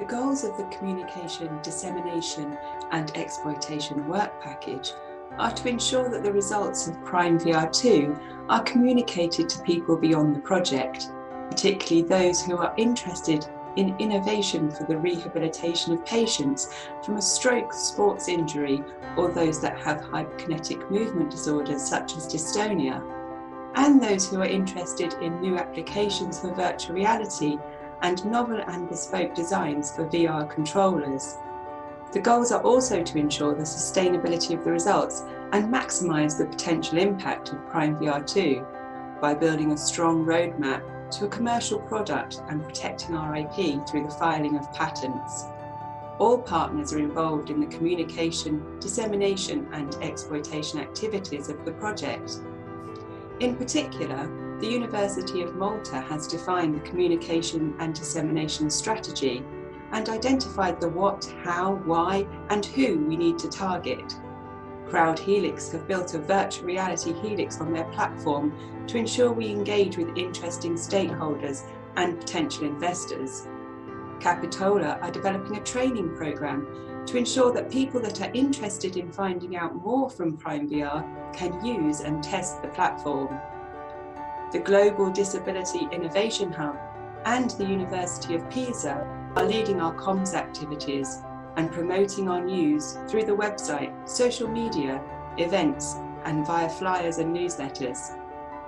The goals of the Communication, Dissemination and Exploitation Work Package are to ensure that the results of Prime-VR2 are communicated to people beyond the project, particularly those who are interested in innovation for the rehabilitation of patients from a stroke, sports injury, or those that have hyperkinetic movement disorders such as dystonia, and those who are interested in new applications for virtual reality and novel and bespoke designs for VR controllers. The goals are also to ensure the sustainability of the results and maximise the potential impact of Prime-VR2 by building a strong roadmap to a commercial product and protecting our IP through the filing of patents. All partners are involved in the communication, dissemination and exploitation activities of the project. In particular, the University of Malta has defined the communication and dissemination strategy and identified the what, how, why and who we need to target. Crowd Helix have built a virtual reality helix on their platform to ensure we engage with interesting stakeholders and potential investors. Capitola are developing a training program to ensure that people that are interested in finding out more from Prime-VR can use and test the platform. The Global Disability Innovation Hub and the University of Pisa are leading our comms activities and promoting our news through the website, social media, events, and via flyers and newsletters.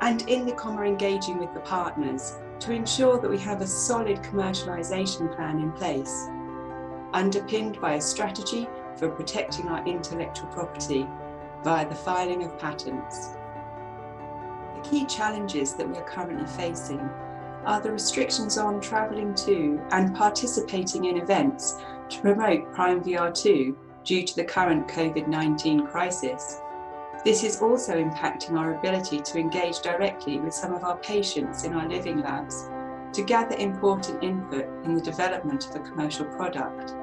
And INDICOM are engaging with the partners to ensure that we have a solid commercialisation plan in place, underpinned by a strategy for protecting our intellectual property via the filing of patents. The key challenges that we are currently facing are the restrictions on travelling to and participating in events to promote Prime-VR2 due to the current COVID-19 crisis. This is also impacting our ability to engage directly with some of our patients in our living labs to gather important input in the development of a commercial product.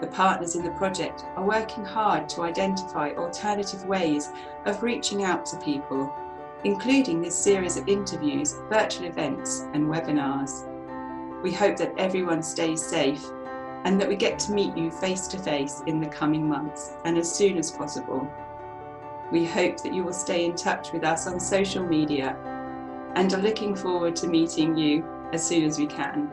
The partners in the project are working hard to identify alternative ways of reaching out to people, including this series of interviews, virtual events and webinars. We hope that everyone stays safe and that we get to meet you face to face in the coming months and as soon as possible. We hope that you will stay in touch with us on social media and are looking forward to meeting you as soon as we can.